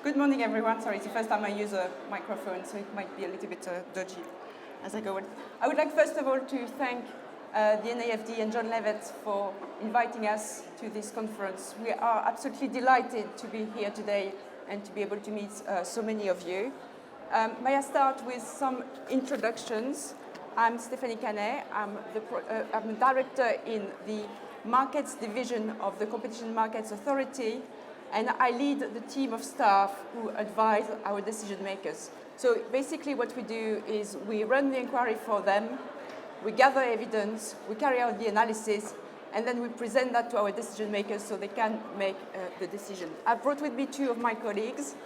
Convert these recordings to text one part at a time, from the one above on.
Good morning, everyone. Sorry, it's the first time I use a microphone, so it might be a little bit dodgy as I go on. I would like, first of all, to thank the NAFD and John Levitt for inviting us to this conference. We are absolutely delighted to be here today and to be able to meet so many of you. May I start with some introductions? I'm Stephanie Canet. I'm a director in the Markets Division of the Competition Markets Authority, and I lead the team of staff who advise our decision makers. So basically what we do is we run the inquiry for them, we gather evidence, we carry out the analysis, and then we present that to our decision makers so they can make the decision. I've brought with me two of my colleagues,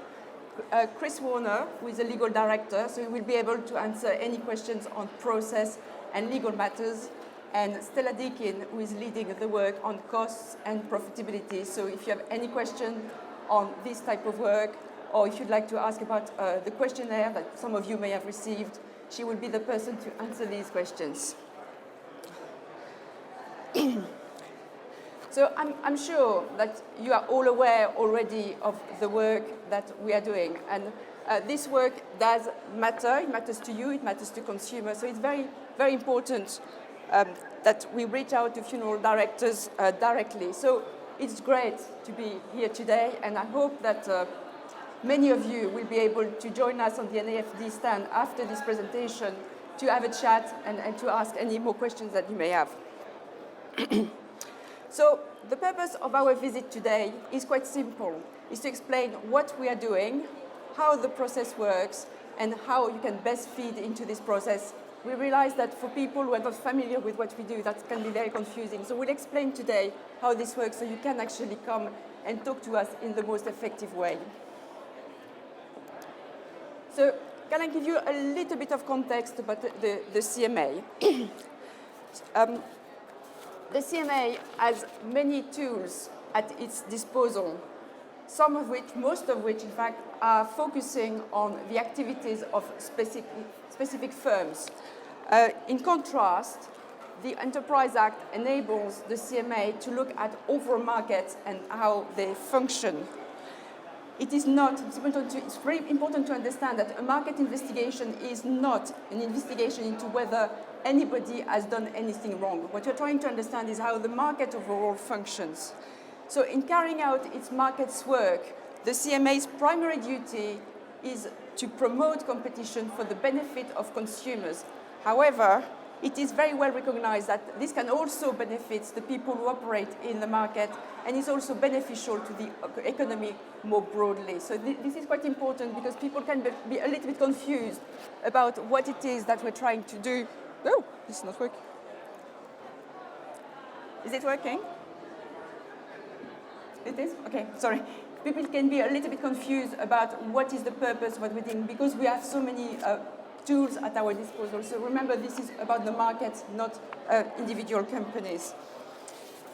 Chris Warner, who is a legal director, so he will be able to answer any questions on process and legal matters, and Stella Deakin, who is leading the work on costs and profitability. So if you have any question on this type of work, or if you'd like to ask about the questionnaire that some of you may have received, she will be the person to answer these questions. So I'm sure that you are all aware already of the work that we are doing. And this work does matter. It matters to you. It matters to consumers. So it's very, very important that we reach out to funeral directors directly. So it's great to be here today, and I hope that many of you will be able to join us on the NAFD stand after this presentation to have a chat and to ask any more questions that you may have. So the purpose of our visit today is quite simple. It's to explain what we are doing, how the process works, and how you can best feed into this process. We realize that for people who are not familiar with what we do, that can be very confusing. So we'll explain today how this works so you can actually come and talk to us in the most effective way. So can I give you a little bit of context about the CMA? The CMA has many tools at its disposal, some of which, most of which, in fact, are focusing on the activities of specific firms. In contrast, the Enterprise Act enables the CMA to look at overall markets and how they function. It's very important to understand that a market investigation is not an investigation into whether anybody has done anything wrong. What you're trying to understand is how the market overall functions. So in carrying out its markets work, the CMA's primary duty is to promote competition for the benefit of consumers. However, it is very well recognized that this can also benefit the people who operate in the market, and is also beneficial to the economy more broadly. So this is quite important because people can be a little bit confused about what it is that we're trying to do. Oh, this is not working. Is it working? It is? Okay, sorry. People can be a little bit confused about what is the purpose of what we're doing because we have so many tools at our disposal. So remember, this is about the markets, not individual companies.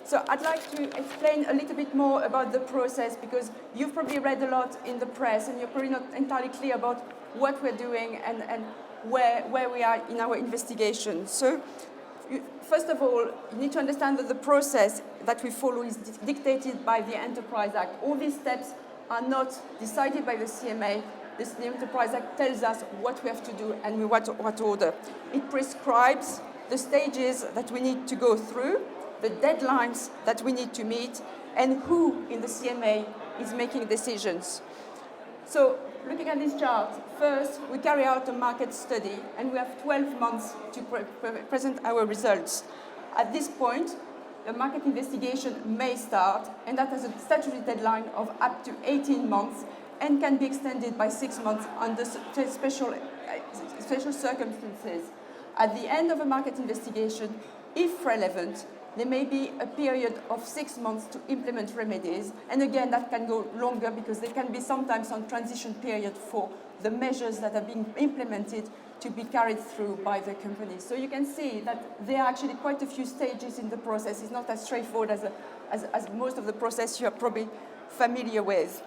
So I'd like to explain a little bit more about the process because you've probably read a lot in the press and you're probably not entirely clear about what we're doing and where we are in our investigation. So first of all, you need to understand that the process that we follow is dictated by the Enterprise Act. All these steps are not decided by the CMA. The Enterprise Act tells us what we have to do and in what order. It prescribes the stages that we need to go through, the deadlines that we need to meet, and who in the CMA is making decisions. So looking at this chart, first we carry out a market study and we have 12 months to present our results. At this point, the market investigation may start, and that has a statutory deadline of up to 18 months and can be extended by 6 months under special circumstances. At the end of a market investigation, if relevant, there may be a period of 6 months to implement remedies. And again, that can go longer because there can be sometimes some transition period for the measures that are being implemented to be carried through by the company. So you can see that there are actually quite a few stages in the process. It's not as straightforward as most of the process you are probably familiar with.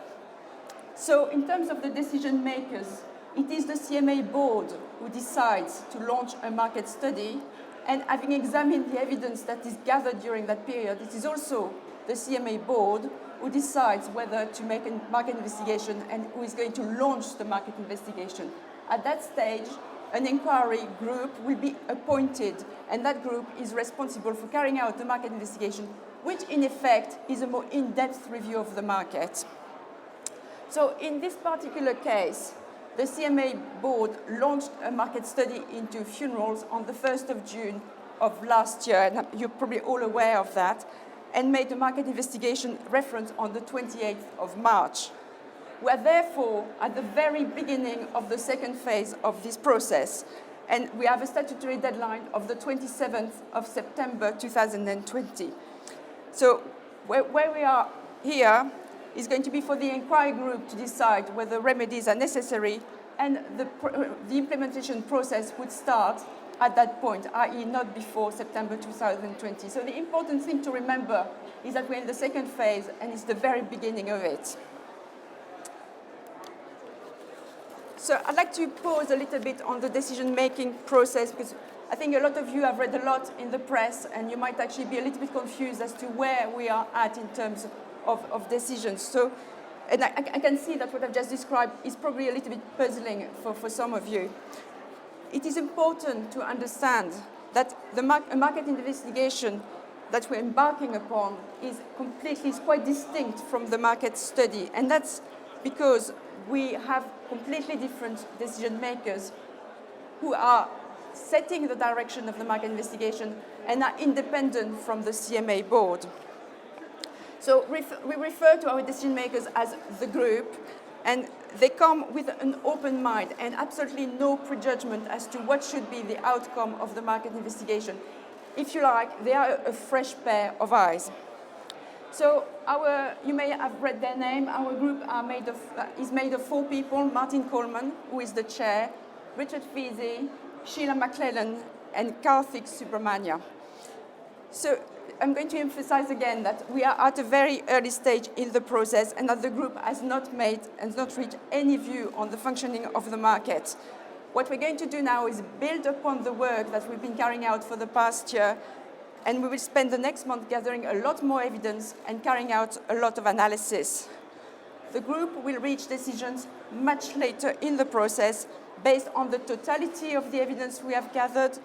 So in terms of the decision makers, it is the CMA board who decides to launch a market study, and having examined the evidence that is gathered during that period, it is also the CMA board, who decides whether to make a market investigation and who is going to launch the market investigation. At that stage, an inquiry group will be appointed, and that group is responsible for carrying out the market investigation, which in effect is a more in-depth review of the market. So in this particular case, the CMA board launched a market study into funerals on the 1st of June of last year, and you're probably all aware of that, and made the market investigation reference on the 28th of March. We are therefore at the very beginning of the second phase of this process, and we have a statutory deadline of the 27th of September 2020. So where we are here is going to be for the inquiry group to decide whether remedies are necessary, and the implementation process would start at that point, i.e. not before September 2020. So the important thing to remember is that we're in the second phase and it's the very beginning of it. So I'd like to pause a little bit on the decision-making process, because I think a lot of you have read a lot in the press and you might actually be a little bit confused as to where we are at in terms of decisions. So, and I can see that what I've just described is probably a little bit puzzling for some of you. It is important to understand that a market investigation that we're embarking upon is quite distinct from the market study. And that's because we have completely different decision makers who are setting the direction of the market investigation and are independent from the CMA board. So we refer to our decision makers as the group, and they come with an open mind and absolutely no prejudgment as to what should be the outcome of the market investigation. If you like, they are a fresh pair of eyes. So you may have read their name. Our group is made of 4 people: Martin Coleman, who is the chair, Richard Feasey, Sheila McClellan, and Karthik Subramania. So I'm going to emphasize again that we are at a very early stage in the process and that the group has not reached any view on the functioning of the market. What we're going to do now is build upon the work that we've been carrying out for the past year, and we will spend the next month gathering a lot more evidence and carrying out a lot of analysis. The group will reach decisions much later in the process based on the totality of the evidence we have gathered,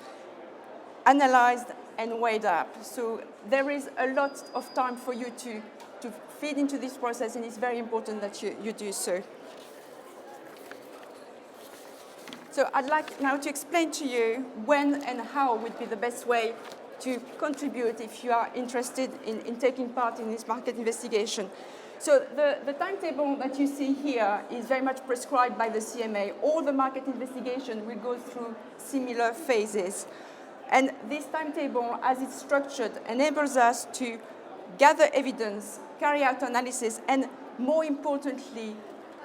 analyzed, and weighed up. So there is a lot of time for you to feed into this process, and it's very important that you do so. So I'd like now to explain to you when and how would be the best way to contribute if you are interested in taking part in this market investigation. So the timetable that you see here is very much prescribed by the CMA. All the market investigation will go through similar phases. And this timetable, as it's structured, enables us to gather evidence, carry out analysis, and more importantly,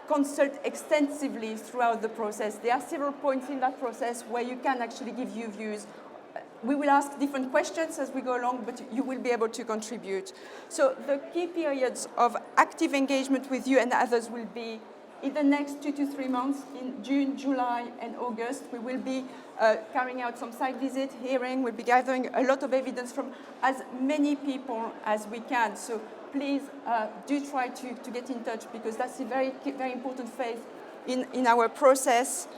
consult extensively throughout the process. There are several points in that process where you can actually give your views. We will ask different questions as we go along, but you will be able to contribute. So the key periods of active engagement with you and others will be in the next 2 to 3 months, in June, July, and August. We will be carrying out some site visit, hearing. We'll be gathering a lot of evidence from as many people as we can. So please do try to get in touch, because that's a very, very important phase in our process.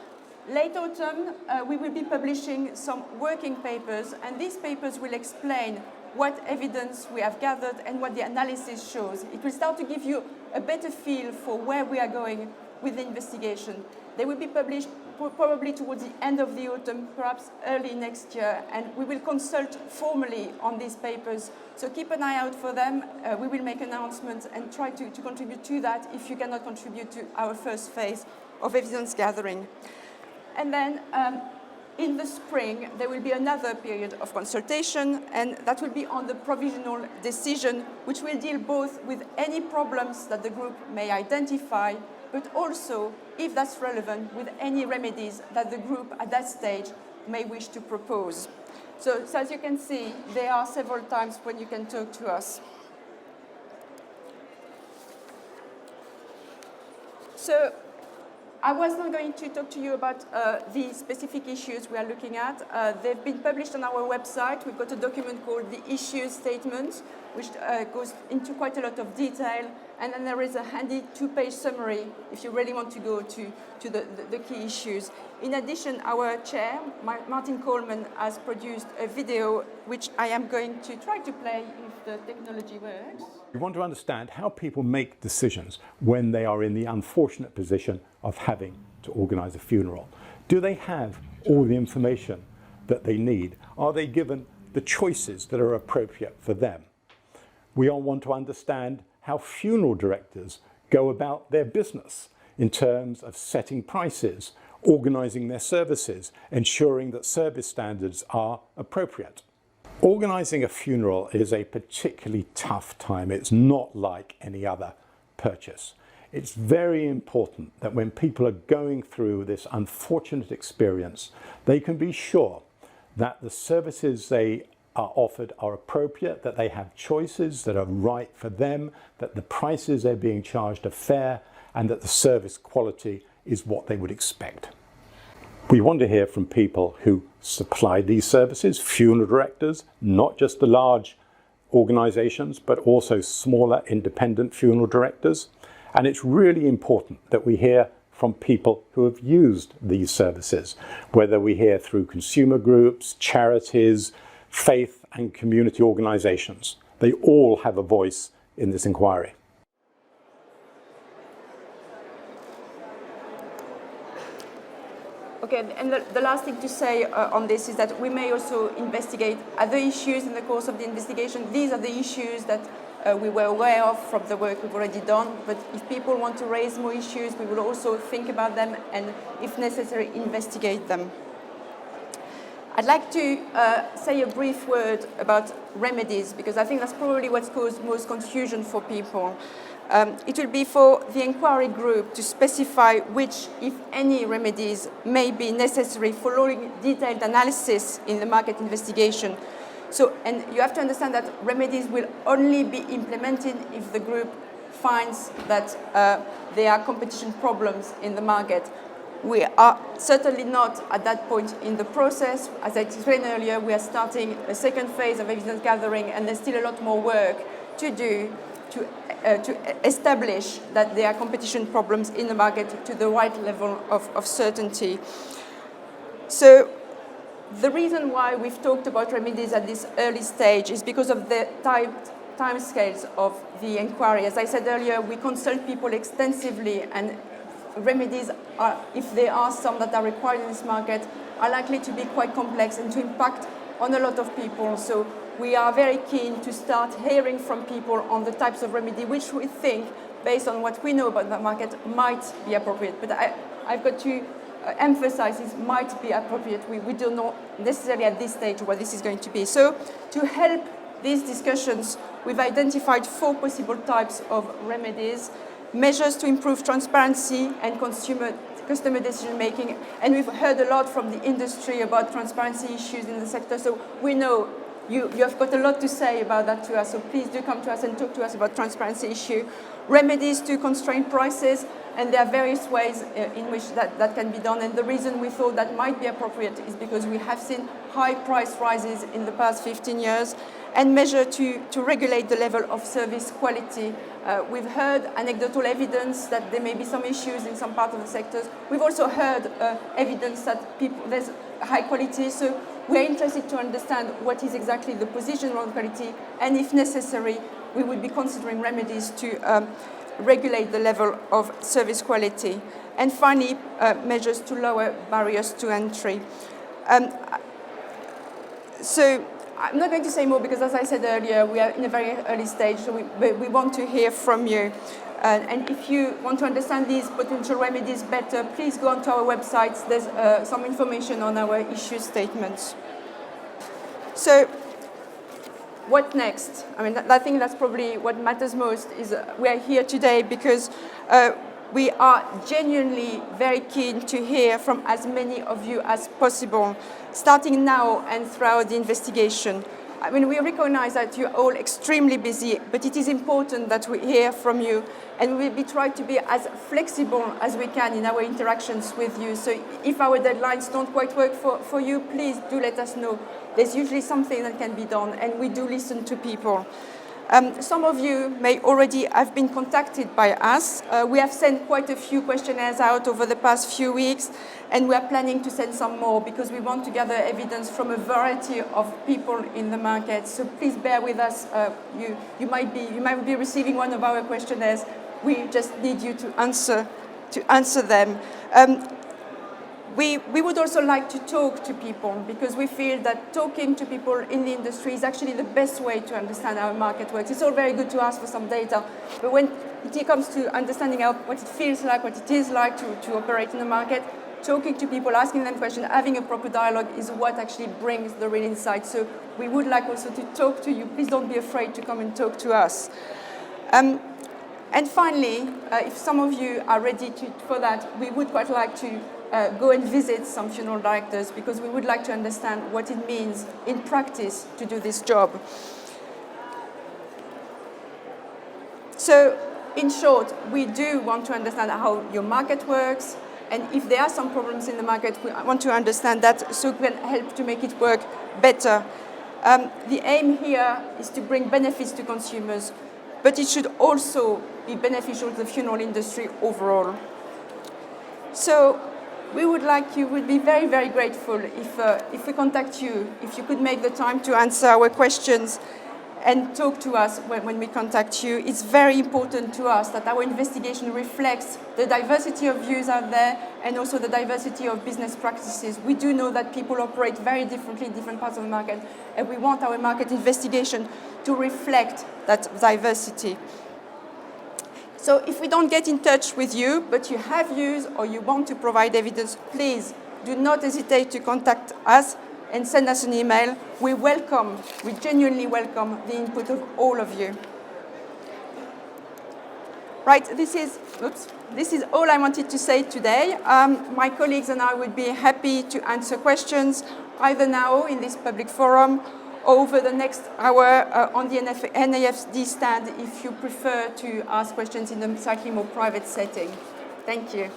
Late autumn, we will be publishing some working papers, and these papers will explain what evidence we have gathered and what the analysis shows. It will start to give you a better feel for where we are going with the investigation. They will be published probably towards the end of the autumn, perhaps early next year, and we will consult formally on these papers. So keep an eye out for them. We will make announcements and try to contribute to that if you cannot contribute to our first phase of evidence gathering. And then in the spring, there will be another period of consultation, and that will be on the provisional decision, which will deal both with any problems that the group may identify, but also, if that's relevant, with any remedies that the group at that stage may wish to propose. So as you can see, there are several times when you can talk to us. So I was not going to talk to you about the specific issues we are looking at. They've been published on our website. We've got a document called the issue statement. which goes into quite a lot of detail. And then there is a handy 2-page summary if you really want to go to the key issues. In addition, our chair, Martin Coleman, has produced a video which I am going to try to play if the technology works. We want to understand how people make decisions when they are in the unfortunate position of having to organise a funeral. Do they have all the information that they need? Are they given the choices that are appropriate for them? We all want to understand how funeral directors go about their business in terms of setting prices, organising their services, ensuring that service standards are appropriate. Organising a funeral is a particularly tough time. It's not like any other purchase. It's very important that when people are going through this unfortunate experience, they can be sure that the services they are offered are appropriate, that they have choices that are right for them, that the prices they're being charged are fair, and that the service quality is what they would expect. We want to hear from people who supply these services, funeral directors, not just the large organisations, but also smaller independent funeral directors. And it's really important that we hear from people who have used these services, whether we hear through consumer groups, charities, faith and community organisations. They all have a voice in this inquiry. Okay, and the last thing to say on this is that we may also investigate other issues in the course of the investigation. These are the issues that we were aware of from the work we've already done, but if people want to raise more issues, we will also think about them and, if necessary, investigate them. I'd like to say a brief word about remedies, because I think that's probably what's caused most confusion for people. It will be for the inquiry group to specify which, if any, remedies may be necessary following detailed analysis in the market investigation. So, and you have to understand that remedies will only be implemented if the group finds that there are competition problems in the market. We are certainly not at that point in the process. As I explained earlier, we are starting a second phase of evidence gathering, and there's still a lot more work to do to establish that there are competition problems in the market to the right level of certainty. So the reason why we've talked about remedies at this early stage is because of the timescales of the inquiry. As I said earlier, we consult people extensively, and remedies, if there are some that are required in this market, are likely to be quite complex and to impact on a lot of people. So we are very keen to start hearing from people on the types of remedy which we think, based on what we know about the market, might be appropriate. But I've got to emphasize this might be appropriate. We don't know necessarily at this stage what this is going to be. So to help these discussions, we've identified 4 possible types of remedies: measures to improve transparency and customer decision making. And we've heard a lot from the industry about transparency issues in the sector, so we know you have got a lot to say about that to us, so please do come to us and talk to us about transparency issue. Remedies to constrain prices, and there are various ways in which that can be done. And the reason we thought that might be appropriate is because we have seen high price rises in the past 15 years. And measure to regulate the level of service quality. We've heard anecdotal evidence that there may be some issues in some part of the sectors. We've also heard evidence that there's high quality, so we're interested to understand what is exactly the position around quality, and if necessary, we would be considering remedies to regulate the level of service quality. And finally, measures to lower barriers to entry. So I'm not going to say more because, as I said earlier, we are in a very early stage, so we want to hear from you. And if you want to understand these potential remedies better, please go onto our websites. There's some information on our issue statements. So what next? I mean, I think that's probably what matters most, is we are here today because we are genuinely very keen to hear from as many of you as possible, starting now and throughout the investigation. I mean, we recognize that you're all extremely busy, but it is important that we hear from you, and we try to be as flexible as we can in our interactions with you. So if our deadlines don't quite work for you, please do let us know. There's usually something that can be done, and we do listen to people. Some of you may already have been contacted by us. We have sent quite a few questionnaires out over the past few weeks, and we are planning to send some more because we want to gather evidence from a variety of people in the market. So please bear with us. You might be receiving one of our questionnaires. We just need you to answer them. We would also like to talk to people because we feel that talking to people in the industry is actually the best way to understand how a market works. It's all very good to ask for some data, but when it comes to understanding what it feels like, what it is like to operate in the market, talking to people, asking them questions, having a proper dialogue is what actually brings the real insight. So we would like also to talk to you. Please don't be afraid to come and talk to us. And finally, if some of you are ready for that, we would quite like to go and visit some funeral directors because we would like to understand what it means in practice to do this job. So, in short, we do want to understand how your market works, and if there are some problems in the market, we want to understand that so we can help to make it work better. The aim here is to bring benefits to consumers, but it should also be beneficial to the funeral industry overall. So, we would be very, very grateful if we contact you, if you could make the time to answer our questions and talk to us when we contact you. It's very important to us that our investigation reflects the diversity of views out there and also the diversity of business practices. We do know that people operate very differently in different parts of the market, and we want our market investigation to reflect that diversity. So if we don't get in touch with you, but you have views or you want to provide evidence, please do not hesitate to contact us and send us an email. We genuinely welcome the input of all of you. Right, this is all I wanted to say today. My colleagues and I would be happy to answer questions either now in this public forum over the next hour on the NAFD stand if you prefer to ask questions in a slightly more private setting. Thank you.